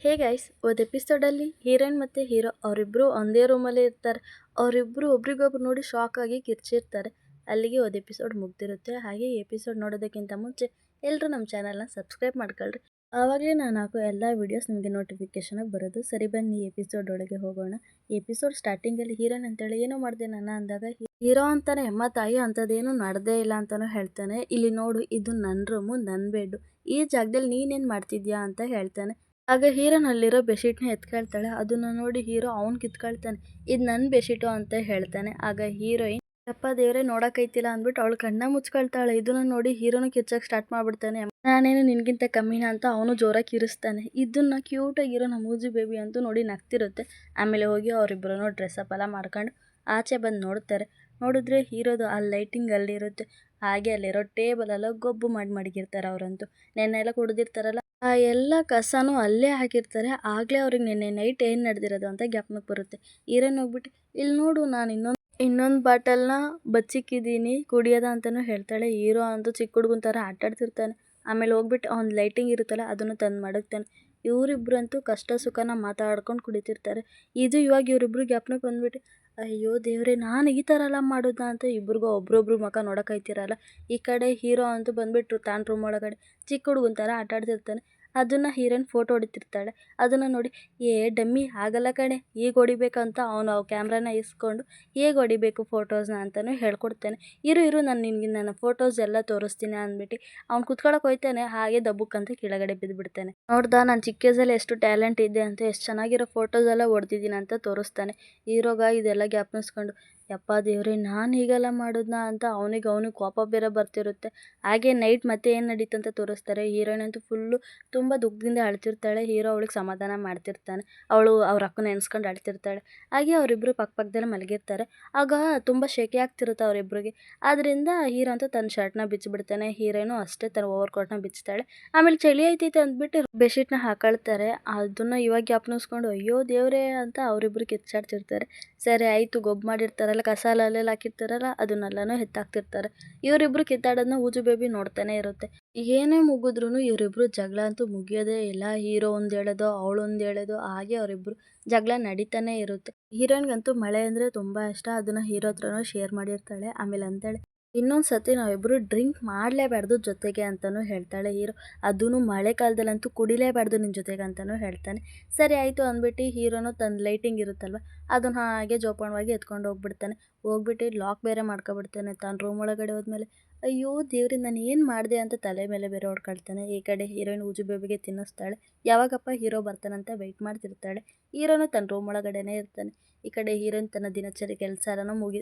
Hey guys, ಒಂದು ಎಪಿಸೋಡಲ್ಲಿ heroine ಮತ್ತು hero ಅವರಿಬ್ಬರು ಒಂದೇ ರೂಮಲ್ಲಿ ಇರ್ತಾರೆ. ಅವರಿಬ್ಬರು ಒಬ್ರಿಗೊಬ್ರು ನೋಡಿ ಶಾಕ್ ಆಗಿ ಕಿರ್ಚಿರ್ತಾರೆ. ಅಲ್ಲಿಗೆ ಒಂದು ಎಪಿಸೋಡ್ ಮುಗ್ದಿರುತ್ತೆ. ಹಾಗೆ ಈ ಎಪಿಸೋಡ್ ನೋಡೋದಕ್ಕಿಂತ ಮುಂಚೆ ಎಲ್ಲರೂ ನಮ್ಮ ಚಾನಲ್ನ ಸಬ್ಸ್ಕ್ರೈಬ್ ಮಾಡ್ಕೊಳ್ರಿ. ಆವಾಗಲೇ ನಾನು ಹಾಕೋ ಎಲ್ಲ ವೀಡಿಯೋಸ್ ನಿಮಗೆ ನೋಟಿಫಿಕೇಶನಾಗಿ ಬರೋದು. ಸರಿ, ಬನ್ನಿ ಈ ಎಪಿಸೋಡ್ ಒಳಗೆ ಹೋಗೋಣ. ಈ ಎಪಿಸೋಡ್ ಸ್ಟಾರ್ಟಿಂಗಲ್ಲಿ ಹೀರೋಯಿನ್ ಅಂತೇಳಿ ಏನೋ ಮಾಡಿದೆ ನಾನು ಅಂದಾಗ ಹೀರೋ ಅಂತಾನೆ ಅಮ್ಮ ತಾಯಿ ಅಂಥದ್ದೇನು ನಡೆದೇ ಇಲ್ಲ ಅಂತಾನೂ ಹೇಳ್ತಾನೆ. ಇಲ್ಲಿ ನೋಡು, ಇದು ನನ್ನ ರೂಮು, ನನ್ನ ಬೆಡ್ಡು, ಈ ಜಾಗದಲ್ಲಿ ನೀನೇನು ಮಾಡ್ತಿದ್ಯಾ ಅಂತ ಹೇಳ್ತಾನೆ. ಆಗ ಹೀರೋನ್ ಅಲ್ಲಿರೋ ಬೆಡ್ಶೀಟ್ನ ಎತ್ಕೊಳ್ತಾಳೆ. ಅದನ್ನ ನೋಡಿ ಹೀರೋ ಅವ್ನು ಕಿತ್ಕೊಳ್ತಾನೆ. ಇದು ನನ್ನ ಬೆಡ್ಶೀಟು ಅಂತ ಹೇಳ್ತಾನೆ. ಆಗ ಹೀರೋಯಿನ್ ಅಪ್ಪ ದೇವ್ರೆ ನೋಡೋಕೈತಿಲ್ಲ ಅಂದ್ಬಿಟ್ಟು ಅವಳು ಕಣ್ಣ ಮುಚ್ಕೊಳ್ತಾಳೆ. ಇದನ್ನ ನೋಡಿ ಹೀರೋನು ಕಿರ್ಚಕ್ಕೆ ಸ್ಟಾರ್ಟ್ ಮಾಡ್ಬಿಡ್ತಾನೆ. ನಾನೇನು ನಿನ್ಗಿಂತ ಕಮ್ಮಿನ ಅಂತ ಅವನು ಜೋರಾಗಿ ಕಿರಿಸ್ತಾನೆ. ಇದನ್ನ ಕ್ಯೂಟಾಗಿರೋ ನಮ್ಮ ಮೂಜಿ ಬೇಬಿ ಅಂತೂ ನೋಡಿ ನಗ್ತಿರುತ್ತೆ. ಆಮೇಲೆ ಹೋಗಿ ಅವರಿಬ್ಬರೂ ಡ್ರೆಸ್ಅಪ್ ಎಲ್ಲ ಮಾಡ್ಕೊಂಡು ಆಚೆ ಬಂದು ನೋಡ್ತಾರೆ. ನೋಡಿದ್ರೆ ಹೀರೋದು ಆ ಲೈಟಿಂಗ್ ಅಲ್ಲಿರುತ್ತೆ. ಹಾಗೆ ಅಲ್ಲಿರೋ ಟೇಬಲ್ ಎಲ್ಲ ಗೊಬ್ಬು ಮಾಡಿ ಮಡಗಿರ್ತಾರೆ. ಅವರಂತೂ ನೆನ್ನೆ ಎಲ್ಲ ಕುಡ್ದಿರ್ತಾರಲ್ಲ, ಆ ಎಲ್ಲ ಕಸನೂ ಅಲ್ಲೇ ಹಾಕಿರ್ತಾರೆ. ಆಗಲೇ ಅವ್ರಿಗೆ ನೆನ್ನೆ ನೈಟ್ ಏನು ನಡೆದಿರೋದು ಅಂತ ಜ್ಞಾಪನಕ್ಕೆ ಬರುತ್ತೆ. ಹೀರೋಯಿನ್ ಹೋಗ್ಬಿಟ್ಟು ಇಲ್ಲಿ ನೋಡು, ನಾನು ಇನ್ನೊಂದು ಬಾಟಲ್ನ ಬಚ್ಚಿಕ್ಕಿದ್ದೀನಿ ಕುಡಿಯೋದ ಅಂತಲೂ ಹೇಳ್ತಾಳೆ. ಹೀರೋ ಅಂತೂ ಚಿಕ್ಕ ಹುಡುಗನ ಥರ ಆಟಾಡ್ತಿರ್ತಾನೆ. ಆಮೇಲೆ ಹೋಗ್ಬಿಟ್ಟು ಅವ್ನು ಲೈಟಿಂಗ್ ಇರುತ್ತಲ್ಲ ಅದನ್ನು ತಂದು ಮಡಗ್ತಾನೆ. ಇವರಿಬ್ರು ಅಂತೂ ಕಷ್ಟ ಸುಖನ ಮಾತಾಡ್ಕೊಂಡು ಕುಡಿತಿರ್ತಾರೆ. ಇದು ಇವಾಗ ಇವರಿಬ್ರು ಜ್ಞಾಪನಕ್ಕೆ ಬಂದ್ಬಿಟ್ಟು ಅಯ್ಯೋ ದೇವ್ರೆ, ನಾನು ಈ ಥರ ಎಲ್ಲ ಮಾಡೋದಾ ಅಂತ ಇಬ್ರಿಗೂ ಒಬ್ರೊಬ್ರು ಮುಖ ನೋಡೋಕ್ಕಾಯ್ತಿರಲ್ಲ. ಈ ಕಡೆ ಹೀರೋ ಅಂತೂ ಬಂದುಬಿಟ್ರು ತಾನು ರೂಮ್ ಒಳಗಡೆ ಚಿಕ್ಕ ಹುಡುಗನ ಥರ ಆಟಾಡ್ತಿರ್ತಾನೆ. ಅದನ್ನು ಹೀರೋಯಿನ್ ಫೋಟೋ ಹೊಡಿತಿರ್ತಾಳೆ. ಅದನ್ನು ನೋಡಿ ಡಮ್ಮಿ ಆಗಲ್ಲ ಕಣೆ, ಈಗ ಹೊಡಿಬೇಕಂತ ಅವನು ಕ್ಯಾಮ್ರಾನ ಇಸ್ಕೊಂಡು ಹೇಗೆ ಹೊಡಿಬೇಕು ಫೋಟೋಸ್ನ ಅಂತಲೂ ಹೇಳ್ಕೊಡ್ತಾನೆ. ಇರು ನಾನು ನನ್ನ ಫೋಟೋಸ್ ಎಲ್ಲ ತೋರಿಸ್ತೀನಿ ಅಂದ್ಬಿಟ್ಟು ಅವ್ನು ಕುತ್ಕೊಳಕ್ಕೆ ಹೋಯ್ತಾನೆ. ಹಾಗೆ ದಬ್ಬಕ್ಕಂತ ಕೆಳಗಡೆ ಬಿದ್ದುಬಿಡ್ತಾನೆ. ನೋಡ್ದಾ, ನಾನು ಚಿಕ್ಕ ಏಜಲ್ಲಿ ಎಷ್ಟು ಟ್ಯಾಲೆಂಟ್ ಇದೆ ಅಂತ, ಎಷ್ಟು ಚೆನ್ನಾಗಿರೋ ಫೋಟೋಸ್ ಎಲ್ಲ ಹೊಡೆದಿದ್ದೀನಿ ಅಂತ ತೋರಿಸ್ತಾನೆ. ಹೀರೋಗ ಇದೆಲ್ಲ ಜ್ಞಾಪನಿಸ್ಕೊಂಡು ಯಪ್ಪ ದೇವ್ರೆ, ನಾನು ಹೀಗೆಲ್ಲ ಮಾಡೋದನ್ನ ಅಂತ ಅವನಿಗೆ ಕೋಪ ಬೇರೆ ಬರ್ತಿರುತ್ತೆ. ಹಾಗೆ ನೈಟ್ ಮತ್ತೆ ಏನು ನಡೀತು ಅಂತ ತೋರಿಸ್ತಾರೆ. ಹೀರೋಯಿನ್ ಅಂತೂ ಫುಲ್ಲು ತುಂಬ ದುಃಖದಿಂದ ಅಳ್ತಿರ್ತಾಳೆ. ಹೀರೋ ಅವಳಿಗೆ ಸಮಾಧಾನ ಮಾಡ್ತಿರ್ತಾನೆ. ಅವಳು ಅವ್ರ ಅಕ್ಕನ ನೆನೆಸ್ಕೊಂಡು ಅಳ್ತಿರ್ತಾಳೆ. ಹಾಗೆ ಅವರಿಬ್ಬರು ಪಕ್ಕದಲ್ಲಿ ಮಲಗಿರ್ತಾರೆ. ಆಗ ತುಂಬ ಶೆಕೆ ಆಗ್ತಿರುತ್ತೆ ಅವರಿಬ್ಬರಿಗೆ. ಆದ್ದರಿಂದ ಹೀರೋ ಅಂತ ತನ್ನ ಶರ್ಟ್ನ ಬಿಚ್ಚಿಬಿಡ್ತಾನೆ. ಹೀರೋಯಿನು ಅಷ್ಟೇ ತನ್ನ ಓವರ್ ಕೋಟ್ನ ಬಿಚ್ತಾಳೆ. ಆಮೇಲೆ ಚಳಿ ಐತೈತೆ ಅಂದ್ಬಿಟ್ಟು ಬೆಡ್ಶೀಟ್ನ ಹಾಕೊಳ್ತಾರೆ. ಅದನ್ನು ಇವಾಗ ಜ್ಞಾಪನಿಸ್ಕೊಂಡು ಅಯ್ಯೋ ದೇವ್ರೆ ಅಂತ ಅವರಿಬ್ಬರು ಕಿಚ್ಚಾಡ್ತಿರ್ತಾರೆ. ಸರಿ ಆಯಿತು, ಗೊಬ್ಬು ಮಾಡಿರ್ತಾರಲ್ಲ, ಕಸ ಅಲ್ಲೆಲ್ಲ ಹಾಕಿರ್ತಾರಲ್ಲ, ಅದನ್ನೆಲ್ಲನೂ ಎತ್ತಾಕ್ತಿರ್ತಾರೆ. ಇವರಿಬ್ರು ಕಿತ್ತಾಡೋದನ್ನ ಊಜು ಬೇಬಿ ನೋಡ್ತಾನೆ ಇರುತ್ತೆ. ಏನೇ ಮುಗಿದ್ರೂ ಇವರಿಬ್ರು ಜಗಳ ಅಂತೂ ಮುಗಿಯೋದೇ ಇಲ್ಲ. ಹೀರೋ ಒಂದು ಹೇಳೋದು, ಅವಳು ಒಂದು ಹೇಳೋದು, ಹಾಗೆ ಅವರಿಬ್ರು ಜಗಳ ನಡೀತಾನೆ ಇರುತ್ತೆ. ಹೀರೋಯಿನ್ಗಂತೂ ಮಳೆ ಅಂದರೆ ತುಂಬ ಇಷ್ಟ. ಅದನ್ನು ಹೀರೋ ಹತ್ರನೂ ಶೇರ್ ಮಾಡಿರ್ತಾಳೆ. ಆಮೇಲೆ ಅಂತಾಳೆ, ಇನ್ನೊಂದು ಸತಿ ನಾವಿಬ್ಬರು ಡ್ರಿಂಕ್ ಮಾಡಲೇಬಾರ್ದು ಜೊತೆಗೆ ಅಂತಲೂ ಹೇಳ್ತಾಳೆ ಹೀರೋ. ಅದೂ ಮಳೆಗಾಲದಲ್ಲಂತೂ ಕುಡಿಲೇಬಾರ್ದು ನಿನ್ನ ಜೊತೆಗೆ ಅಂತಲೂ ಹೇಳ್ತಾನೆ. ಸರಿ ಆಯಿತು ಅಂದ್ಬಿಟ್ಟು ಹೀರೋನು ತನ್ನ ಲೈಟಿಂಗ್ ಇರುತ್ತಲ್ವ ಅದನ್ನು ಹಾಗೆ ಜೋಪಾನವಾಗಿ ಎತ್ಕೊಂಡು ಹೋಗ್ಬಿಟ್ಟು ಲಾಕ್ ಬೇರೆ ಮಾಡ್ಕೊಬಿಡ್ತಾನೆ. ತಾನು ರೂಮ್ ಒಳಗಡೆ ಹೋದ್ಮೇಲೆ ಅಯ್ಯೋ ದೇವ್ರಿ, ನಾನು ಏನು ಮಾಡಿದೆ ಅಂತ ತಲೆ ಮೇಲೆ ಬೇರೆ ಹೊಡ್ಕೊಳ್ತಾನೆ. ಈ ಕಡೆ ಹೀರೋಯಿನ್ ಊಜು ಬೇಬಿಗೆ ತಿನ್ನಿಸ್ತಾಳೆ. ಯಾವಾಗಪ್ಪ ಹೀರೋ ಬರ್ತಾನಂತ ವೆಯ್ಟ್ ಮಾಡ್ತಿರ್ತಾಳೆ. ಹೀರೋನು ತನ್ನ ರೂಮ್ ಒಳಗಡೆನೇ ಇರ್ತಾನೆ. ಈ ಕಡೆ ಹೀರೋಯಿನ್ ತನ್ನ ದಿನಚರಿ ಕೆಲಸ ಎಲ್ಲನೂ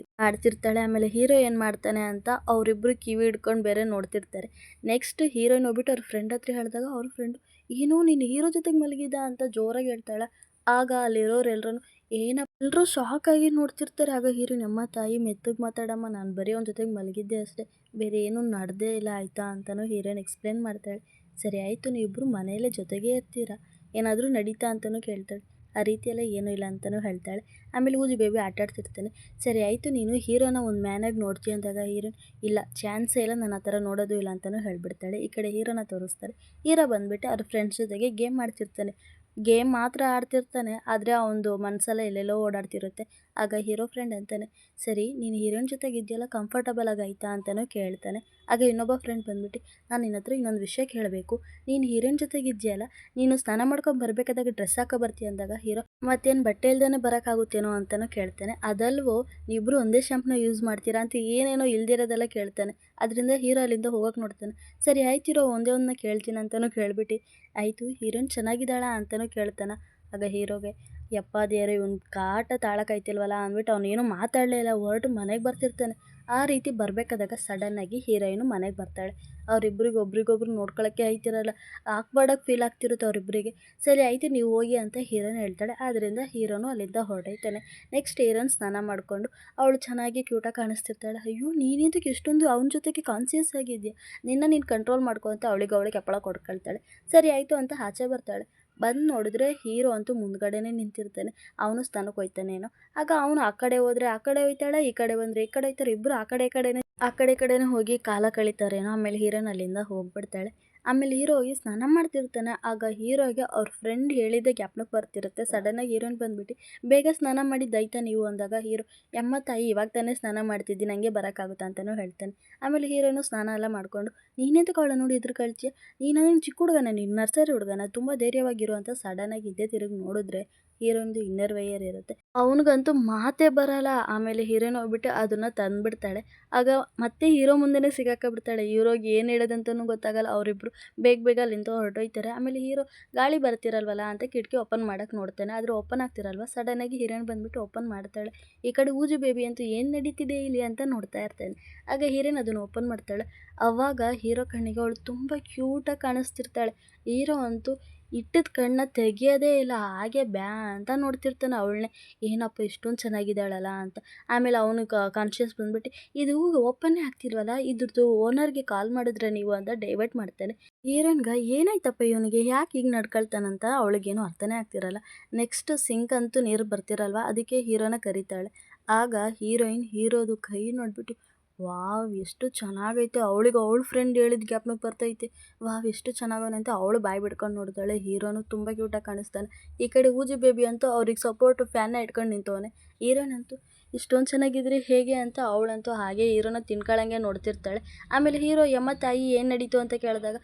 ಆಡ್ತಿರ್ತಾಳೆ. ಆಮೇಲೆ ಹೀರೋ ಏನು ಮಾಡ್ತಾನೆ ಅಂತ ಅವರಿಬ್ಬರು ಕಿವಿ ಹಿಡ್ಕೊಂಡು ಬೇರೆ ನೋಡ್ತಿರ್ತಾರೆ. ನೆಕ್ಸ್ಟ್ ಹೀರೋಯಿನ್ ಹೋಗ್ಬಿಟ್ಟು ಅವ್ರ ಫ್ರೆಂಡ್ ಹತ್ರ ಹೇಳಿದಾಗ ಅವ್ರ ಫ್ರೆಂಡು ಏನೋ ನೀನು ಹೀರೋ ಜೊತೆಗೆ ಮಲಗಿದ್ದ ಅಂತ ಜೋರಾಗಿ ಹೇಳ್ತಾಳೆ. ಆಗ ಅಲ್ಲಿರೋರೆಲ್ಲರೂ ಎಲ್ಲರೂ ಶಾಕ್ ಆಗಿ ನೋಡ್ತಿರ್ತಾರೆ. ಆಗ ಹೀರೋಯಿನ್ ಅಮ್ಮ ತಾಯಿ ಮೆತ್ತಗೆ ಮಾತಾಡಮ್ಮ, ನಾನು ಬರೀ ಅವ್ನ ಜೊತೆಗೆ ಮಲಗಿದ್ದೆ ಅಷ್ಟೇ, ಬೇರೆ ಏನೂ ನಡೆದೇ ಇಲ್ಲ ಆಯಿತಾ ಅಂತಲೂ ಹೀರೋಯಿನ್ ಎಕ್ಸ್ಪ್ಲೇನ್ ಮಾಡ್ತಾಳೆ. ಸರಿ ಆಯಿತು, ನೀವಿಬ್ಬರು ಮನೆಯಲ್ಲೇ ಜೊತೆಗೇ ಇರ್ತೀರಾ, ಏನಾದರೂ ನಡೀತಾ ಅಂತಲೂ ಕೇಳ್ತಾಳೆ. ಆ ರೀತಿಯೆಲ್ಲ ಏನೂ ಇಲ್ಲ ಅಂತಲೂ ಹೇಳ್ತಾಳೆ. ಆಮೇಲೆ ಊಜು ಬೇಬಿ ಆಟಾಡ್ತಿರ್ತಾನೆ. ಸರಿ ಆಯಿತು, ನೀನು ಹೀರೋನ ಒಂದು ಮ್ಯಾನಾಗಿ ನೋಡ್ತೀಯ ಅಂದಾಗ ಹೀರೋಯಿನ್ ಇಲ್ಲ, ಚಾನ್ಸೇ ಇಲ್ಲ, ನಾನು ಆ ಥರ ನೋಡೋದು ಇಲ್ಲ ಅಂತಲೂ ಹೇಳ್ಬಿಡ್ತಾಳೆ. ಈ ಕಡೆ ಹೀರೋನ ತೋರಿಸ್ತಾರೆ. ಹೀರೋ ಬಂದುಬಿಟ್ಟು ಅವ್ರ ಫ್ರೆಂಡ್ಸ್ ಜೊತೆಗೆ ಗೇಮ್ ಮಾಡ್ತಿರ್ತಾನೆ. ಗೇಮ್ ಮಾತ್ರ ಆಡ್ತಿರ್ತಾನೆ, ಆದರೆ ಅವನದು ಮನಸ್ಸೆಲ್ಲ ಎಲ್ಲೆಲ್ಲೋ ಓಡಾಡ್ತಿರುತ್ತೆ. ಆಗ ಹೀರೋ ಫ್ರೆಂಡ್ ಅಂತಾನೆ, ಸರಿ ನೀನು ಹೀರೋಯಿನ್ ಜೊತೆಗೆ ಇದೆಯಲ್ಲ, ಕಂಫರ್ಟಬಲ್ ಆಗಾಯ್ತಾ ಅಂತಲೂ ಕೇಳ್ತಾನೆ. ಆಗ ಇನ್ನೊಬ್ಬ ಫ್ರೆಂಡ್ ಬಂದುಬಿಟ್ಟು ನಾನು ನಿನ್ನ ಹತ್ರ ಇನ್ನೊಂದು ವಿಷಯ ಕೇಳಬೇಕು, ನೀನು ಹೀರೋಯಿನ್ ಜೊತೆಗೆ ಇದೆಯಲ್ಲ, ನೀನು ಸ್ನಾನ ಮಾಡ್ಕೊಂಡು ಬರಬೇಕಾದಾಗ ಡ್ರೆಸ್ ಹಾಕೋ ಬರ್ತೀಯ ಅಂದಾಗ ಹೀರೋ ಮತ್ತೇನು ಬಟ್ಟೆ ಇಲ್ದೇ ಬರೋಕ್ಕಾಗುತ್ತೇನೋ ಅಂತಲೂ ಕೇಳ್ತಾನೆ. ಅದಲ್ವೋ ನೀವಿಬ್ಬರು ಒಂದೇ ಶಾಂಪ್ನ ಯೂಸ್ ಮಾಡ್ತೀರಾ ಅಂತ ಏನೇನೋ ಇಲ್ದಿರೋದೆಲ್ಲ ಕೇಳ್ತಾನೆ. ಅದರಿಂದ ಹೀರೋ ಅಲ್ಲಿಂದ ಹೋಗೋಕೆ ನೋಡ್ತಾನೆ. ಸರಿ ಆಯ್ತಿರೋ, ಒಂದೇ ಒಂದನ್ನ ಕೇಳ್ತೀನಿ ಅಂತಲೂ ಕೇಳ್ಬಿಟ್ಟು ಆಯಿತು ಹೀರೋಯಿನ್ ಚೆನ್ನಾಗಿದ್ದಾಳಾ ಅಂತಲೂ ಕೇಳ್ತಾನೆ. ಆಗ ಹೀರೋಗೆ ಯಪ್ಪ ದೇವ್ರೆ, ಇವ್ನ ಕಾಟ ತಾಳಕ್ಕಾಯ್ತಿಲ್ವಲ್ಲ ಅಂದ್ಬಿಟ್ಟು ಅವನೇನು ಮಾತಾಡಲೇ ಇಲ್ಲ, ಹೊರಟು ಮನೆಗೆ ಬರ್ತಿರ್ತಾನೆ. ಆ ರೀತಿ ಬರಬೇಕಾದಾಗ ಸಡನ್ನಾಗಿ ಹೀರೋಯಿನು ಮನೆಗೆ ಬರ್ತಾಳೆ. ಅವರಿಬ್ಬರಿಗೆ ಒಬ್ರಿಗೊಬ್ರು ನೋಡ್ಕೊಳ್ಳೋಕ್ಕೆ ಆಯ್ತಿರಲ್ಲ, ಆಕ್ವರ್ಡಾಗಿ ಫೀಲ್ ಆಗ್ತಿರುತ್ತೆ ಅವರಿಬ್ಬರಿಗೆ. ಸರಿ ಆಯಿತು ನೀವು ಹೋಗಿ ಅಂತ ಹೀರೋಯಿನ್ ಹೇಳ್ತಾಳೆ. ಆದ್ದರಿಂದ ಹೀರೋನು ಅಲ್ಲಿಂದ ಹೊರಟೈತಾನೆ. ನೆಕ್ಸ್ಟ್ ಹೀರೋಯಿನ್ ಸ್ನಾನ ಮಾಡಿಕೊಂಡು ಅವಳು ಚೆನ್ನಾಗಿ ಕ್ಯೂಟಾಗಿ ಕಾಣಿಸ್ತಿರ್ತಾಳೆ. ಅಯ್ಯೋ ನೀನಿಂತಕ್ಕೆ ಎಷ್ಟೊಂದು ಅವನ ಜೊತೆಗೆ ಕಾನ್ಸಿಯಸ್ ಆಗಿದೆಯಾ, ನೀನು ಕಂಟ್ರೋಲ್ ಮಾಡ್ಕೊ ಅಂತ ಅವಳಿಗೆ ಹಪ್ಪಳ ಕೊಡ್ಕೊಳ್ತಾಳೆ. ಸರಿ ಆಯಿತು ಅಂತ ಆಚೆ ಬರ್ತಾಳೆ. ಬಂದು ನೋಡಿದ್ರೆ ಹೀರೋ ಅಂತೂ ಮುಂದ್ಗಡೆನೇ ನಿಂತಿರ್ತಾನೆ. ಅವನು ಸ್ನಾನಕ್ಕೆ ಹೋಯ್ತಾನೇನೋ. ಆಗ ಅವನು ಆ ಕಡೆ ಹೋದರೆ ಆ ಕಡೆ ಹೋಯ್ತಾಳೆ, ಈ ಕಡೆ ಬಂದರೆ ಈ ಕಡೆ ಹೋಯ್ತಾರೆ. ಇಬ್ಬರು ಆ ಕಡೆ ಈ ಕಡೆನೇ ಹೋಗಿ ಕಾಲ ಕಳೀತಾರೇನೋ. ಆಮೇಲೆ ಹೀರೋಯಿನ್ ಅಲ್ಲಿಂದ ಹೋಗ್ಬಿಡ್ತಾಳೆ. ಆಮೇಲೆ ಹೀರೋ ಹೋಗಿ ಸ್ನಾನ ಮಾಡ್ತಿರ್ತಾನೆ. ಆಗ ಹೀರೋಗೆ ಅವ್ರ ಫ್ರೆಂಡ್ ಹೇಳಿದ್ದೆ ಜ್ಞಾಪನಕ್ಕೆ ಬರ್ತಿರುತ್ತೆ. ಸಡನ್ನಾಗಿ ಹೀರೋಯಿನ್ ಬಂದ್ಬಿಟ್ಟು ಬೇಗ ಸ್ನಾನ ಮಾಡಿ ದಯ್ತಾ ನೀವು ಅಂದಾಗ ಹೀರೋ ಯಮ್ಮ ತಾಯಿ ಇವಾಗ ತಾನೇ ಸ್ನಾನ ಮಾಡ್ತಿದ್ದೀನಿ ನನಗೆ ಬರೋಕ್ಕಾಗುತ್ತಾ ಅಂತಲೂ ಹೇಳ್ತಾನೆ. ಆಮೇಲೆ ಹೀರೋನು ಸ್ನಾನ ಎಲ್ಲ ಮಾಡಿಕೊಂಡು ನೀನೆಂತಕ್ಕೆ ಅವಳ ನೋಡಿ ಎದುರು ಕಳ್ತೀಯ, ನೀನು ಚಿಕ್ಕ ಹುಡುಗನ, ನೀನು ನರ್ಸರಿ ಹುಡುಗನ, ತುಂಬ ಧೈರ್ಯವಾಗಿರು ಅಂತ ಸಡನ್ನಾಗಿ ಇದ್ದೇ ತಿರುಗಿ ನೋಡಿದ್ರೆ ಹೀರೋಯಿನ್ದು ಇನ್ನರ್ ವೈಯರ್ ಇರುತ್ತೆ. ಅವನಿಗಂತೂ ಮಾತೇ ಬರಲ್ಲ. ಆಮೇಲೆ ಹೀರೋಯಿನ್ ಹೋಗ್ಬಿಟ್ಟು ಅದನ್ನು ತಂದುಬಿಡ್ತಾಳೆ. ಆಗ ಮತ್ತೆ ಹೀರೋ ಮುಂದೆನೇ ಸಿಗಾಕೊಂಡ್ಬಿಡ್ತಾಳೆ. ಹೀರೋಗೆ ಏನು ಹೇಳೋದಂತನೂ ಗೊತ್ತಾಗಲ್ಲ. ಅವರಿಬ್ಬರು ಬೇಗ ಬೇಗ ಅಲ್ಲಿಂದ ಹೊರಟೋಯ್ತಾರೆ. ಆಮೇಲೆ ಹೀರೋ ಗಾಳಿ ಬರ್ತಿರಲ್ವಲ್ಲ ಅಂತ ಕಿಟಕಿ ಓಪನ್ ಮಾಡೋಕ್ಕೆ ನೋಡ್ತಾನೆ. ಆದರೆ ಓಪನ್ ಆಗ್ತಿರಲ್ವ, ಸಡನ್ನಾಗಿ ಹೀರೋಯಿನ್ ಬಂದುಬಿಟ್ಟು ಓಪನ್ ಮಾಡ್ತಾಳೆ. ಈ ಕಡೆ ಊಜು ಬೇಬಿ ಅಂತೂ ಏನು ನಡೀತಿದೆ ಇಲ್ಲಿ ಅಂತ ನೋಡ್ತಾ ಇರ್ತಾನೆ. ಆಗ ಹೀರೋಯಿನ್ ಅದನ್ನು ಓಪನ್ ಮಾಡ್ತಾಳೆ. ಆವಾಗ ಹೀರೋ ಕಣ್ಣಿಗೆ ಅವಳು ತುಂಬ ಕ್ಯೂಟಾಗಿ ಕಾಣಿಸ್ತಿರ್ತಾಳೆ. ಹೀರೋ ಅಂತೂ ಇಟ್ಟಿದ್ದ ಕಣ್ಣನ್ನ ತೆಗಿಯೋದೇ ಇಲ್ಲ, ಹಾಗೆ ಬ್ಯಾ ಅಂತ ನೋಡ್ತಿರ್ತಾನೆ ಅವಳನ್ನೇ. ಏನಪ್ಪ ಇಷ್ಟೊಂದು ಚೆನ್ನಾಗಿದ್ದಾಳಲ್ಲ ಅಂತ. ಆಮೇಲೆ ಅವನು ಕಾನ್ಷಿಯಸ್ ಬಂದ್ಬಿಟ್ಟು ಇದು ಓಪನ್ನೇ ಆಗ್ತಿಲ್ವಲ್ಲ, ಇದ್ರದ್ದು ಓನರ್ಗೆ ಕಾಲ್ ಮಾಡಿದ್ರೆ ನೀವು ಅಂತ ಡೈವರ್ಟ್ ಮಾಡ್ತಾನೆ. ಹೀರೋಯಿನ್ಗೆ ಏನಾಯ್ತಪ್ಪ ಇವನಿಗೆ ಯಾಕೆ ಹೀಗೆ ನಡ್ಕೊಳ್ತಾನಂತ ಅವಳಿಗೇನು ಅರ್ಥನೇ ಆಗ್ತಿರಲ್ಲ. ನೆಕ್ಸ್ಟ್ ಸಿಂಕ್ ಅಂತೂ ನೀರು ಬರ್ತಿರಲ್ವ, ಅದಕ್ಕೆ ಹೀರೋನ ಕರೀತಾಳೆ. ಆಗ ಹೀರೋಯಿನ್ ಹೀರೋದು ಕೈ ನೋಡ್ಬಿಟ್ಟು ವಾವ್ ಎಷ್ಟು ಚೆನ್ನಾಗೈತೆ, ಅವಳಿಗೆ ಅವಳ ಫ್ರೆಂಡ್ ಹೇಳಿದ ಜ್ಞಾಪನಕ್ಕೆ ಬರ್ತೈತೆ, ವಾವ್ ಎಷ್ಟು ಚೆನ್ನಾಗವನೆ ಅಂತ ಅವಳು ಬಾಯಿ ಬಿಡ್ಕೊಂಡು ನೋಡ್ತಾಳೆ. ಹೀರೋನು ತುಂಬ ಕ್ಯೂಟಾಗಿ ಕಾಣಿಸ್ತಾನೆ. ಈ ಕಡೆ ಊಜಿ ಬೇಬಿ ಅಂತೂ ಅವ್ರಿಗೆ ಸಪೋರ್ಟು ಫ್ಯಾನ್ನ ಇಟ್ಕೊಂಡು ನಿಂತವನೆ. ಹೀರೋಯಿನ್ ಅಂತೂ ಇಷ್ಟೊಂದು ಚೆನ್ನಾಗಿದ್ರೆ ಹೇಗೆ ಅಂತ ಅವಳಂತೂ ಹಾಗೆ ಹೀರೋನ ತಿನ್ಕೊಳ್ಳಂಗೆ ನೋಡ್ತಿರ್ತಾಳೆ. ಆಮೇಲೆ ಹೀರೋ ಯಮ್ಮ ತಾಯಿ ಏನು ನಡೀತು ಅಂತ ಕೇಳಿದಾಗ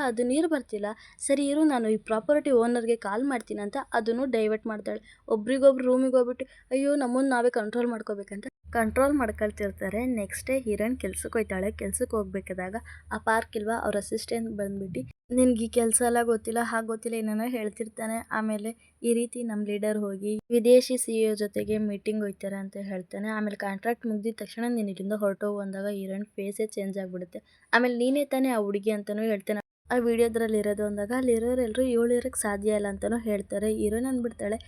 ಅದು ನೀರು ಬರ್ತಿಲ್ಲ, ಸರಿ ಇರು ನಾನು ಈ ಪ್ರಾಪರ್ಟಿ ಓನರ್ಗೆ ಕಾಲ್ ಮಾಡ್ತೀನಿ ಅಂತ ಅದನ್ನು ಡೈವರ್ಟ್ ಮಾಡ್ತಾಳೆ. ಒಬ್ರಿಗೊಬ್ರು ರೂಮಿಗೆ ಹೋಗ್ಬಿಟ್ಟು ಅಯ್ಯೋ ನಮ್ಮನ್ನು ನಾವೇ ಕಂಟ್ರೋಲ್ ಮಾಡ್ಕೋಬೇಕಂತ ಕಂಟ್ರೋಲ್ ಮಾಡ್ಕೊಳ್ತಿರ್ತಾರೆ. ನೆಕ್ಸ್ಟ್ ಡೇ ಹೀರೋಯಿನ್ ಕೆಲ್ಸಕ್ಕೆ ಹೋಗ್ತಾಳೆ. ಕೆಲ್ಸಕ್ಕೆ ಹೋಗ್ಬೇಕಾದಾಗ ಆ ಪಾರ್ಕ್ ಇಲ್ವಾ, ಅವ್ರ ಅಸಿಸ್ಟೆಂಟ್ ಬಂದ್ಬಿಟ್ಟು ನಿನ್ಗೆ ಈ ಕೆಲಸ ಎಲ್ಲ ಗೊತ್ತಿಲ್ಲ, ಹಾಗೆ ಗೊತ್ತಿಲ್ಲ ಏನೇನೋ ಹೇಳ್ತಿರ್ತಾನೆ. ಆಮೇಲೆ ಈ ರೀತಿ ನಮ್ಮ ಲೀಡರ್ ಹೋಗಿ ವಿದೇಶಿ CEO ಜೊತೆಗೆ ಮೀಟಿಂಗ್ ಹೋಗ್ತಾರೆ ಅಂತ ಹೇಳ್ತಾನೆ. ಆಮೇಲೆ ಕಾಂಟ್ರಾಕ್ಟ್ ಮುಗ್ದಿದ ತಕ್ಷಣ ನೀನು ಇಲ್ಲಿಂದ ಹೊರಟೋಗು ಅಂದಾಗ ಹೀರೋಯಿನ್ ಫೇಸೇ ಚೇಂಜ್ ಆಗಿಬಿಡುತ್ತೆ. ಆಮೇಲೆ ನೀನೇ ತಾನೇ ಆ ಹುಡುಗಿ ಅಂತಲೂ ಹೇಳ್ತಾನೆ. ಆ ವಿಡಿಯೋದ್ರಲ್ಲಿ ಇರೋದು ಅಂದಾಗ ಅಲ್ಲಿರೋರೆಲ್ಲರೂ ಇವಳು ಇರೋಕ್ಕೆ ಸಾಧ್ಯ ಇಲ್ಲ ಅಂತಲೂ ಹೇಳ್ತಾರೆ. ಹೀರೋಯಿನ್ ಅಂದ್ಬಿಡ್ತಾಳೆ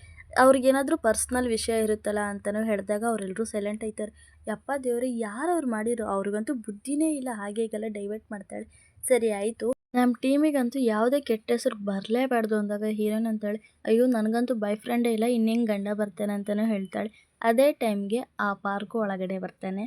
ಅವ್ರಿಗೇನಾದರೂ ಪರ್ಸ್ನಲ್ ವಿಷಯ ಇರುತ್ತಲ್ಲ ಅಂತಲೂ ಹೇಳಿದಾಗ ಅವರೆಲ್ಲರೂ ಸೈಲೆಂಟ್ ಆಯ್ತಾರೆ. ಯಪ್ಪ ದೇವ್ರೆ ಯಾರು ಅವ್ರು ಮಾಡಿರೋ, ಅವ್ರಿಗಂತೂ ಬುದ್ಧಿನೇ ಇಲ್ಲ, ಹಾಗೆ ಹೀಗೆಲ್ಲ ಡೈವರ್ಟ್ ಮಾಡ್ತಾಳೆ. ಸರಿ ಆಯಿತು, ನಮ್ಮ ಟೀಮಿಗಂತೂ ಯಾವುದೇ ಕೆಟ್ಟ ಹೆಸರು ಬರಲೇಬಾರ್ದು ಅಂದಾಗ ಹೀರೋಯಿನ್ ಅಂತಾಳೆ ಅಯ್ಯೋ ನನಗಂತೂ ಬಾಯ್ ಫ್ರೆಂಡೇ ಇಲ್ಲ, ಇನ್ನೇನು ಗಂಡ ಬರ್ತಾನೆ ಅಂತಲೂ ಹೇಳ್ತಾಳೆ. ಅದೇ ಟೈಮ್ಗೆ ಆ ಪಾರ್ಕು ಒಳಗಡೆ ಬರ್ತಾನೆ.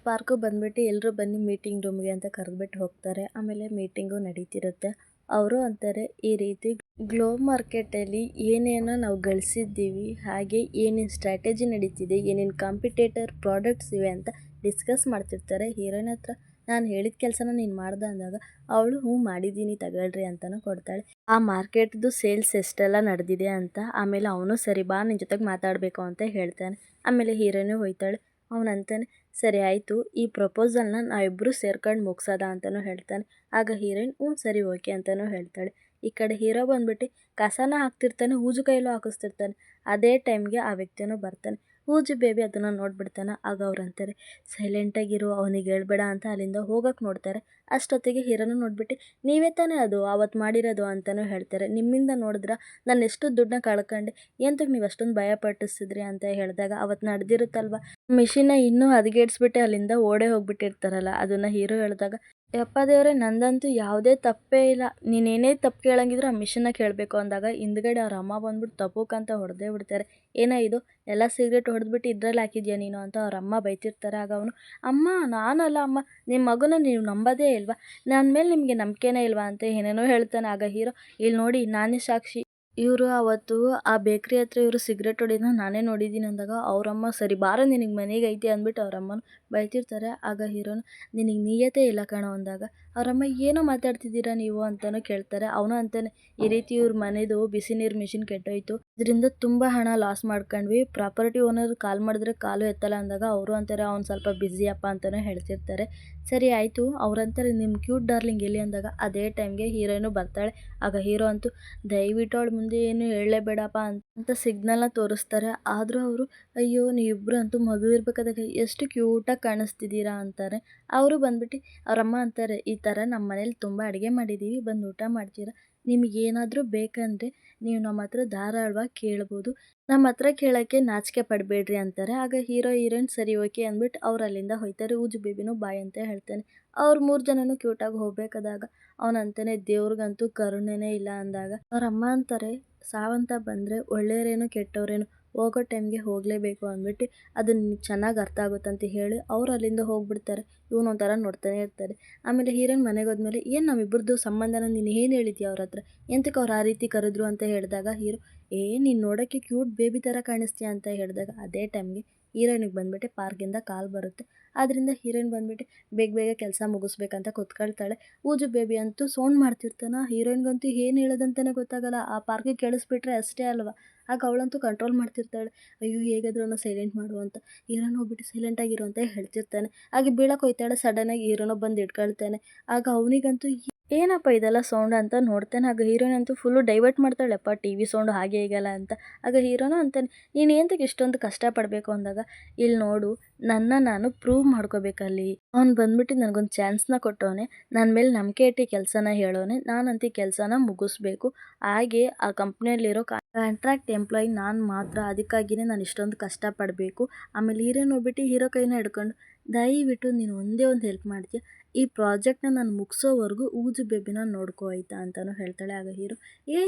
ಪಾರ್ಕು ಬಂದ್ಬಿಟ್ಟು ಎಲ್ಲರೂ ಬನ್ನಿ ಮೀಟಿಂಗ್ ರೂಮ್ಗೆ ಅಂತ ಕರೆದ್ಬಿಟ್ಟು ಹೋಗ್ತಾರೆ. ಆಮೇಲೆ ಮೀಟಿಂಗು ನಡೀತಿರುತ್ತೆ. ಅವರು ಅಂತಾರೆ ಈ ರೀತಿ ಗ್ಲೋ ಮಾರ್ಕೆಟಲ್ಲಿ ಏನೇನೋ ನಾವು ಗಳಿಸಿದ್ದೀವಿ, ಹಾಗೆ ಏನೇನು ಸ್ಟ್ರಾಟಜಿ ನಡೀತಿದೆ, ಏನೇನು ಕಾಂಪಿಟೇಟರ್ ಪ್ರಾಡಕ್ಟ್ಸ್ ಇವೆ ಅಂತ ಡಿಸ್ಕಸ್ ಮಾಡ್ತಿರ್ತಾರೆ. ಹೀರೋಯಿನ್ ಹತ್ರ ನಾನು ಹೇಳಿದ ಕೆಲಸನ ನೀನು ಮಾಡ್ದೆ ಅಂದಾಗ ಅವಳು ಹ್ಞೂ ಮಾಡಿದ್ದೀನಿ ತಗೊಳ್ರಿ ಅಂತಲೂ ಕೊಡ್ತಾಳೆ. ಆ ಮಾರ್ಕೆಟ್ದು ಸೇಲ್ಸ್ ಎಷ್ಟೆಲ್ಲ ನಡೆದಿದೆ ಅಂತ. ಆಮೇಲೆ ಅವನು ಸರಿ ಬಾ ನಿನ್ನ ಜೊತೆಗೆ ಮಾತಾಡಬೇಕು ಅಂತ ಹೇಳ್ತಾನೆ. ಆಮೇಲೆ ಹೀರೋಯಿನು ಹೋಯ್ತಾಳೆ. ಅವನಂತಾನೆ ಸರಿ ಆಯಿತು, ಈ ಪ್ರಪೋಸಲ್ನ ನಾವಿಬ್ಬರು ಸೇರ್ಕೊಂಡು ಮುಗ್ಸೋದ ಅಂತಲೂ ಹೇಳ್ತಾನೆ. ಆಗ ಹೀರೋಯಿನ್ ಹ್ಞೂ ಸರಿ ಓಕೆ ಅಂತಲೂ ಹೇಳ್ತಾಳೆ. ಈ ಕಡೆ ಹೀರೋ ಬಂದ್ಬಿಟ್ಟು ಕಸನ ಹಾಕ್ತಿರ್ತಾನೆ, ಊಜು ಕೈಯಲ್ಲೂ ಹಾಕಿಸ್ತಿರ್ತಾನೆ. ಅದೇ ಟೈಮ್ಗೆ ಆ ವ್ಯಕ್ತಿನೂ ಬರ್ತಾನೆ. ಊಜು ಬೇಬಿ ಅದನ್ನು ನೋಡ್ಬಿಡ್ತಾನೆ. ಆಗ ಅವ್ರು ಅಂತಾರೆ ಸೈಲೆಂಟಾಗಿರು, ಅವನಿಗೆ ಹೇಳ್ಬೇಡ ಅಂತ ಅಲ್ಲಿಂದ ಹೋಗೋಕ್ಕೆ ನೋಡ್ತಾರೆ. ಅಷ್ಟೊತ್ತಿಗೆ ಹೀರೋನು ನೋಡ್ಬಿಟ್ಟು ನೀವೇ ತಾನೇ ಅದು ಅವತ್ತು ಮಾಡಿರೋದು ಅಂತಲೂ ಹೇಳ್ತಾರೆ. ನಿಮ್ಮಿಂದ ನೋಡಿದ್ರೆ ನಾನು ಎಷ್ಟು ದುಡ್ಡನ್ನ ಕಳ್ಕೊಂಡೆ, ಎಂತಕ್ಕೆ ನೀವು ಅಷ್ಟೊಂದು ಭಯ ಪಟ್ಟಿಸಿದ್ರಿ ಅಂತ ಹೇಳಿದಾಗ ಅವತ್ತು ನಡೆದಿರುತ್ತಲ್ವ ಮಿಷಿನ್ನ ಇನ್ನೂ ಹದಗೆಡಿಸ್ಬಿಟ್ಟು ಅಲ್ಲಿಂದ ಓಡೇ ಹೋಗ್ಬಿಟ್ಟಿರ್ತಾರಲ್ಲ, ಅದನ್ನು ಹೀರೋ ಹೇಳಿದಾಗ ಯಪ್ಪ ದೇವ್ರೆ ನಂದಂತೂ ಯಾವುದೇ ತಪ್ಪೇ ಇಲ್ಲ, ನೀನೇನೇ ತಪ್ಪು ಕೇಳಂಗಿದ್ರು ಆ ಮಿಷನ್ನ ಕೇಳಬೇಕು ಅಂದಾಗ ಹಿಂದ್ಗಡೆ ಅವ್ರ ಅಮ್ಮ ಬಂದ್ಬಿಟ್ಟು ತಪ್ಪಕ್ಕಂತ ಹೊಡೆದೇ ಬಿಡ್ತಾರೆ. ಏನೋ ಇದು ಎಲ್ಲ ಸಿಗರೇಟ್ ಹೊಡೆದ್ಬಿಟ್ಟು ಇದ್ರಲ್ಲಿ ಹಾಕಿದ್ಯಾ ನೀನು ಅಂತ ಅವ್ರ ಅಮ್ಮ ಬೈತಿರ್ತಾರೆ. ಆಗ ಅವನು ಅಮ್ಮ ನಾನಲ್ಲ ಅಮ್ಮ, ನಿಮ್ಮ ಮಗನ ನೀವು ನಂಬೋದೇ ಇಲ್ವಾ, ನನ್ನ ಮೇಲೆ ನಿಮಗೆ ನಂಬಿಕೆನೇ ಇಲ್ವಾ ಅಂತ ಏನೇನೋ ಹೇಳ್ತಾನೆ. ಆಗ ಹೀರೋ ಇಲ್ಲಿ ನೋಡಿ ನಾನೇ ಸಾಕ್ಷಿ, ಇವರು ಅವತ್ತು ಆ ಬೇಕ್ರಿ ಹತ್ರ ಇವರು ಸಿಗರೇಟ್ ಹೊಡಿಯೋದನ್ನ ನಾನೇ ನೋಡಿದ್ದೀನಿ ಅಂದಾಗ ಅವರಮ್ಮ ಸರಿ ಬಾರೋ ನಿನಗೆ ಮನೆಗೆ ಐತಿ ಅಂದ್ಬಿಟ್ಟು ಅವರಮ್ಮನ ಬೈತಿರ್ತಾರೆ. ಆಗ ಹೀರೋನು ನಿನಗೆ ನಿಯತ್ತೇ ಇಲ್ಲ ಕಣೋ ಅಂದಾಗ ಅವರಮ್ಮ ಏನೋ ಮಾತಾಡ್ತಿದ್ದೀರಾ ನೀವು ಅಂತಲೂ ಕೇಳ್ತಾರೆ. ಅವನು ಅಂತಾನೆ ಈ ರೀತಿ ಇವ್ರ ಮನೆದು ಬಿಸಿ ನೀರು ಮಿಷಿನ್ ಕೆಟ್ಟೋಯ್ತು, ಇದರಿಂದ ತುಂಬ ಹಣ ಲಾಸ್ ಮಾಡ್ಕೊಂಡ್ವಿ, ಪ್ರಾಪರ್ಟಿ ಓನರ್ ಕಾಲ್ ಮಾಡಿದ್ರೆ ಕಾಲು ಎತ್ತಲ್ಲ ಅಂದಾಗ ಅವರು ಅಂತಾರೆ ಅವ್ನು ಸ್ವಲ್ಪ ಬ್ಯುಸಿಯಪ್ಪ ಅಂತಲೂ ಹೇಳ್ತಿರ್ತಾರೆ. ಸರಿ ಆಯಿತು, ಅವ್ರಂತಾರೆ ನಿಮ್ಮ ಕ್ಯೂಟ್ ಡಾರ್ಲಿಂಗ್ ಎಲ್ಲಿ ಅಂದಾಗ ಅದೇ ಟೈಮ್ಗೆ ಹೀರೋಯಿನು ಬರ್ತಾಳೆ. ಆಗ ಹೀರೋ ಅಂತೂ ದಯವಿಟ್ಟು ಅವಳ ಮುಂದೆ ಏನು ಹೇಳಲೇಬೇಡಪ್ಪ ಅಂತ ಸಿಗ್ನಲ್ನ ತೋರಿಸ್ತಾರೆ. ಆದರೂ ಅವರು ಅಯ್ಯೋ ನೀವಿಬ್ಬರು ಅಂತೂ ಮಗು ಇರಬೇಕಾದಾಗ ಎಷ್ಟು ಕ್ಯೂಟಾಗಿ ಕಾಣಿಸ್ತಿದ್ದೀರಾ ಅಂತಾರೆ. ಅವರು ಬಂದ್ಬಿಟ್ಟು ಅವರಮ್ಮ ಅಂತಾರೆ ಈ ಥರ ನಮ್ಮ ಮನೇಲಿ ತುಂಬ ಅಡುಗೆ ಮಾಡಿದ್ದೀವಿ, ಬಂದು ಊಟ ಮಾಡ್ತೀರಾ, ನಿಮಗೇನಾದರೂ ಬೇಕಂದರೆ ನೀವು ನಮ್ಮ ಹತ್ರ ಧಾರಾಳವಾಗಿ ಕೇಳ್ಬೋದು, ನಮ್ಮ ಹತ್ರ ಕೇಳೋಕ್ಕೆ ನಾಚಿಕೆ ಪಡಬೇಡ್ರಿ ಅಂತಾರೆ. ಆಗ ಹೀರೋ ಹೀರೋಯಿನ್ ಸರಿ ಓಕೆ ಅಂದ್ಬಿಟ್ಟು ಅವ್ರು ಅಲ್ಲಿಂದ ಹೋಯ್ತಾರೆ. ಊಜು ಬೇಬಿನೂ ಬಾಯ್ ಅಂತ ಹೇಳ್ತಾನೆ. ಅವ್ರು 3 ಜನನೂ ಕ್ಯೂಟಾಗಿ ಹೋಗ್ಬೇಕಾದಾಗ ಅವನಂತಾನೆ ದೇವ್ರಿಗಂತೂ ಕರುಣೆನೇ ಇಲ್ಲ ಅಂದಾಗ ಅವ್ರ ಅಮ್ಮ ಅಂತಾರೆ ಸಾವಂತ ಬಂದರೆ ಒಳ್ಳೆಯವರೇನು ಕೆಟ್ಟವರೇನು ಹೋಗೋ ಟೈಮ್ಗೆ ಹೋಗಲೇಬೇಕು ಅಂದ್ಬಿಟ್ಟು ಅದು ನಿನಗೆ ಚೆನ್ನಾಗಿ ಅರ್ಥ ಆಗುತ್ತಂತ ಹೇಳಿ ಅವ್ರು ಅಲ್ಲಿಂದ ಹೋಗ್ಬಿಡ್ತಾರೆ. ಇವನೊಂಥರ ನೋಡ್ತಾನೆ ಇರ್ತಾರೆ. ಆಮೇಲೆ ಹೀರೋಯಿನ್ ಮನೆಗೆ ಹೋದ್ಮೇಲೆ ಏನು ನಮ್ಮಿಬ್ಬರದ್ದು ಸಂಬಂಧನ ನೀನು ಏನು ಹೇಳಿದ್ಯಾ ಅವ್ರ ಹತ್ರ, ಎಂತಕ್ಕೆ ಅವ್ರು ಆ ರೀತಿ ಕರೆದ್ರು ಅಂತ ಹೇಳಿದಾಗ ಹೀರೋ ನೀನು ನೋಡೋಕ್ಕೆ ಕ್ಯೂಟ್ ಬೇಬಿ ಥರ ಕಾಣಿಸ್ತೀಯ ಅಂತ ಹೇಳಿದಾಗ ಅದೇ ಟೈಮ್ಗೆ ಹೀರೋಯಿನಿಗೆ ಬಂದ್ಬಿಟ್ಟು ಪಾರ್ಕಿಂದ ಕಾಲ್ ಬರುತ್ತೆ. ಆದ್ದರಿಂದ ಹೀರೋಯಿನ್ ಬಂದ್ಬಿಟ್ಟು ಬೇಗ ಬೇಗ ಕೆಲಸ ಮುಗಿಸ್ಬೇಕಂತ ಕೂತ್ಕೊಳ್ತಾಳೆ. ಊಜು ಬೇಬಿ ಅಂತೂ ಸೌಂಡ್ ಮಾಡ್ತಿರ್ತಾನೆ. ಹೀರೋಯಿನ್ಗಂತೂ ಏನು ಹೇಳೋದಂತಲೇ ಗೊತ್ತಾಗಲ್ಲ. ಆ ಪಾರ್ಕಿಗೆ ಕೇಳಿಸ್ಬಿಟ್ರೆ ಅಷ್ಟೇ ಅಲ್ವಾ. ಆಗ ಅವಳಂತೂ ಕಂಟ್ರೋಲ್ ಮಾಡ್ತಿರ್ತಾಳೆ. ಅಯ್ಯೋ ಹೇಗಾದ್ರೂ ಅವನ್ನ ಸೈಲೆಂಟ್ ಮಾಡು ಅಂತ. ಹೀರೋನು ಹೋಗ್ಬಿಟ್ಟು ಸೈಲೆಂಟಾಗಿರು ಅಂತ ಹೇಳ್ತಿರ್ತಾನೆ. ಹಾಗೆ ಬೀಳಕ್ಕೆ ಹೋಯ್ತಾಳೆ. ಸಡನ್ನಾಗಿ ಹೀರೋನು ಬಂದು ಹಿಡ್ಕೊಳ್ತಾನೆ. ಆಗ ಅವನಿಗಂತೂ ಏನಪ್ಪ ಇದೆಲ್ಲ ಸೌಂಡ್ ಅಂತ ನೋಡ್ತಾನೆ. ಆಗ ಹೀರೋಯಿನ್ ಅಂತೂ ಫುಲ್ಲು ಡೈವರ್ಟ್ ಮಾಡ್ತಾಳೆಪ್ಪ, ಟಿ ವಿ ಸೌಂಡು ಹಾಗೆ ಹೀಗಲ್ಲ ಅಂತ. ಆಗ ಹೀರೋನು ಅಂತಾನೆ, ನೀನು ಏಂತಕ್ಕೆ ಇಷ್ಟೊಂದು ಕಷ್ಟಪಡಬೇಕು ಅಂದಾಗ, ಇಲ್ಲಿ ನೋಡು ನಾನು ಪ್ರೂವ್ ಮಾಡ್ಕೋಬೇಕಲ್ಲಿ. ಅವ್ನು ಬಂದ್ಬಿಟ್ಟು ನನಗೊಂದು ಚಾನ್ಸ್ನ ಕೊಟ್ಟವನೆ, ನನ್ನ ಮೇಲೆ ನಂಬಿಕೆ ಇಟ್ಟು ಕೆಲಸನ ಹೇಳೋನೆ, ನಾನಂತೂ ಕೆಲಸನ ಮುಗಿಸ್ಬೇಕು. ಹಾಗೆ ಆ ಕಂಪ್ನಿಯಲ್ಲಿರೋ ಕಾಂಟ್ರಾಕ್ಟ್ ಎಂಪ್ಲಾಯಿ ನಾನು ಮಾತ್ರ. ಅದಕ್ಕಾಗಿಯೇ ನಾನು ಇಷ್ಟೊಂದು ಕಷ್ಟಪಡಬೇಕು. ಆಮೇಲೆ ಹೀರೋಯಿನ್ ಹೋಗ್ಬಿಟ್ಟು ಹೀರೋ ಕೈನ ಹಿಡ್ಕೊಂಡು, ದಯವಿಟ್ಟು ನೀನು ಒಂದೇ ಒಂದು ಹೆಲ್ಪ್ ಮಾಡ್ತೀಯ, ಈ ಪ್ರಾಜೆಕ್ಟ್ನ ನಾನು ಮುಗಿಸೋವರೆಗೂ ಊಜು ಬೇಬಿನ ನೋಡ್ಕೋ ಆಯಿತಾ ಅಂತಲೂ ಹೇಳ್ತಾಳೆ. ಆಗ ಹೀರೋ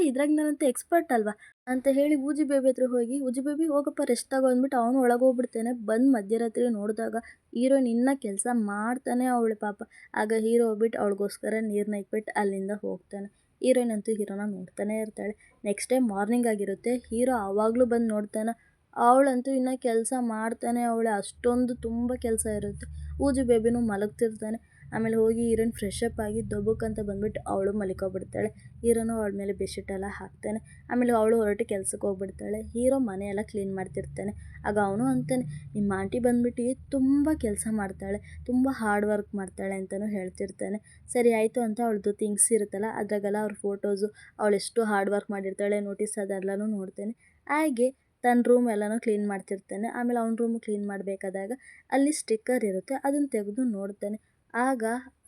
ಇದ್ರಾಗ ನಾನಂತೂ ಎಕ್ಸ್ಪರ್ಟ್ ಅಲ್ವಾ ಅಂತ ಹೇಳಿ ಊಜು ಬೇಬಿ ಹತ್ರ ಹೋಗಿ, ಊಜು ಬೇಬಿ ಹೋಗಪ್ಪ ರೆಸ್ಟ್ ತಗೋ ಅಂದ್ಬಿಟ್ಟು ಅವನು ಒಳಗೆ ಹೋಗ್ಬಿಡ್ತಾನೆ. ಬಂದು ಮಧ್ಯರಾತ್ರಿ ನೋಡಿದಾಗ ಹೀರೋಯಿನ್ ಇನ್ನೂ ಕೆಲಸ ಮಾಡ್ತಾನೆ ಅವಳು ಪಾಪ. ಆಗ ಹೀರೋ ಹೋಗ್ಬಿಟ್ಟು ಅವಳಿಗೋಸ್ಕರ ನೀರನ್ನ ಇಕ್ಬಿಟ್ಟು ಅಲ್ಲಿಂದ ಹೋಗ್ತಾನೆ. ಹೀರೋಯಿನ್ ಅಂತೂ ಹೀರೋನ ನೋಡ್ತಾನೆ ಇರ್ತಾಳೆ. ನೆಕ್ಸ್ಟ್ ಡೇ ಮಾರ್ನಿಂಗ್ ಆಗಿರುತ್ತೆ. ಹೀರೋ ಆವಾಗಲೂ ಬಂದು ನೋಡ್ತಾನೆ. ಅವಳಂತೂ ಇನ್ನೂ ಕೆಲಸ ಮಾಡ್ತಾನೆ ಅವಳೆ. ಅಷ್ಟೊಂದು ತುಂಬ ಕೆಲಸ ಇರುತ್ತೆ. ಊಜು ಬೇಬಿನೂ ಮಲಗ್ತಿರ್ತಾನೆ. ಆಮೇಲೆ ಹೋಗಿ ಹೀರೋಯಿನ್ ಫ್ರೆಶ್ ಅಪ್ ಆಗಿ ದೊಬ್ಬಕ್ಕಂತ ಬಂದ್ಬಿಟ್ಟು ಅವಳು ಮಲ್ಕೊಬಿಡ್ತಾಳೆ. ಹೀರೋನು ಅವಳ ಮೇಲೆ ಬೆಡ್ಶೀಟ್ ಎಲ್ಲ ಹಾಕ್ತಾನೆ. ಆಮೇಲೆ ಅವಳು ಹೊರಟು ಕೆಲ್ಸಕ್ಕೆ ಹೋಗ್ಬಿಡ್ತಾಳೆ. ಹೀರೋ ಮನೆಯೆಲ್ಲ ಕ್ಲೀನ್ ಮಾಡ್ತಿರ್ತಾನೆ. ಆಗ ಅವನು ಅಂತಾನೆ, ನಿಮ್ಮ ಆಂಟಿ ಬಂದ್ಬಿಟ್ಟು ತುಂಬ ಕೆಲಸ ಮಾಡ್ತಾಳೆ, ತುಂಬ ಹಾರ್ಡ್ ವರ್ಕ್ ಮಾಡ್ತಾಳೆ ಅಂತಲೂ ಹೇಳ್ತಿರ್ತಾನೆ. ಸರಿ ಆಯಿತು ಅಂತ ಅವಳದು ಥಿಂಗ್ಸ್ ಇರುತ್ತಲ್ಲ ಅದ್ರಾಗೆಲ್ಲ ಅವ್ರ ಫೋಟೋಸು, ಅವಳು ಎಷ್ಟು ಹಾರ್ಡ್ ವರ್ಕ್ ಮಾಡಿರ್ತಾಳೆ ನೋಟಿಸ್ ಅದೆಲ್ಲನೂ ನೋಡ್ತಾನೆ. ಹಾಗೆ ತನ್ನ ರೂಮ್ ಎಲ್ಲನೂ ಕ್ಲೀನ್ ಮಾಡ್ತಿರ್ತಾನೆ. ಆಮೇಲೆ ಅವ್ನ ರೂಮು ಕ್ಲೀನ್ ಮಾಡಬೇಕಾದಾಗ ಅಲ್ಲಿ ಸ್ಟಿಕ್ಕರ್ ಇರುತ್ತೆ, ಅದನ್ನು ತೆಗೆದು ನೋಡ್ತಾನೆ. ಆಗ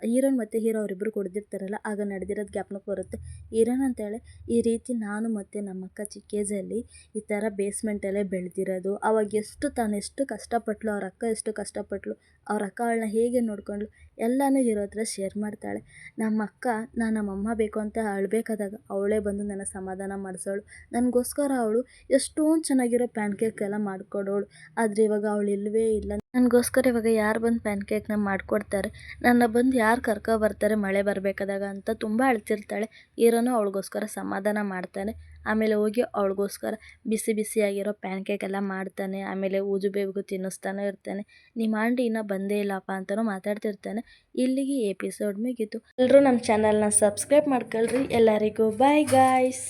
ಹೀರೋಯಿನ್ ಮತ್ತು ಹೀರೋ ಅವರಿಬ್ಬರು ಕುಡ್ದಿರ್ತಾರಲ್ಲ, ಆಗ ನಡೆದಿರೋದು ಜ್ಞಾಪನಕ್ಕೆ ಬರುತ್ತೆ. ಹೀರೋಯಿನ್ ಅಂತಾಳೆ, ಈ ರೀತಿ ನಾನು ಮತ್ತು ನಮ್ಮ ಅಕ್ಕ ಚಿಕ್ಕ ಏಜಲ್ಲಿ ಈ ಥರ ಬೇಸ್ಮೆಂಟಲ್ಲೇ ಬೆಳೆದಿರೋದು. ಅವಾಗ ತಾನೆಷ್ಟು ಕಷ್ಟಪಟ್ಲು, ಅವ್ರ ಅಕ್ಕ ಎಷ್ಟು ಕಷ್ಟಪಟ್ಲು, ಅವ್ರ ಅಕ್ಕ ಅವಳನ್ನ ಹೇಗೆ ನೋಡ್ಕೊಂಡ್ಳು ಎಲ್ಲನೂ ಹೀರೋ ಹತ್ರ ಶೇರ್ ಮಾಡ್ತಾಳೆ. ನಮ್ಮ ಅಕ್ಕ ನಮ್ಮಮ್ಮ ಬೇಕು ಅಂತ ಅಳಬೇಕಾದಾಗ ಅವಳೇ ಬಂದು ನನ್ನ ಸಮಾಧಾನ ಮಾಡಿಸೋಳು. ನನಗೋಸ್ಕರ ಅವಳು ಎಷ್ಟೊಂದು ಚೆನ್ನಾಗಿರೋ ಪ್ಯಾನ್ ಕೇಕ್ ಎಲ್ಲ ಮಾಡಿಕೊಡೋಳು. ಆದರೆ ಇವಾಗ ಅವಳು ಇಲ್ಲವೇ ಇಲ್ಲ. ನನಗೋಸ್ಕರ ಇವಾಗ ಯಾರು ಬಂದು ಪ್ಯಾನ್ ಕೇಕ್ನ ಮಾಡಿಕೊಡ್ತಾರೆ, ನನ್ನ ಬಂದು ಯಾರು ಬರ್ತಾರೆ ಮಳೆ ಬರಬೇಕಾದಾಗ ಅಂತ ತುಂಬ ಅಳ್ತಿರ್ತಾಳೆ. ಹೀರೋನು ಅವಳಿಗೋಸ್ಕರ ಸಮಾಧಾನ ಮಾಡ್ತಾನೆ. ಆಮೇಲೆ ಹೋಗಿ ಅವಳಿಗೋಸ್ಕರ ಬಿಸಿ ಬಿಸಿಯಾಗಿರೋ ಪ್ಯಾನ್ ಕೇಕ್ ಎಲ್ಲ ಮಾಡ್ತಾನೆ. ಆಮೇಲೆ ಊಜು ಬೇಬಿಗೂ ತಿನ್ನಿಸ್ತಾನೆ ಇರ್ತಾನೆ. ನಿಮ್ಮ ಆಂಟಿ ಇನ್ನೂ ಬಂದೇ ಇಲ್ಲಪ್ಪ ಅಂತಲೂ ಮಾತಾಡ್ತಿರ್ತಾನೆ. ಇಲ್ಲಿಗೆ ಎಪಿಸೋಡ್ ಮುಗೀತು. ಎಲ್ಲರೂ ನಮ್ಮ ಚಾನಲ್ನ ಸಬ್ಸ್ಕ್ರೈಬ್ ಮಾಡ್ಕೊಳ್ರಿ. ಎಲ್ಲರಿಗೂ ಬಾಯ್ ಗಾಯ್ಸ್.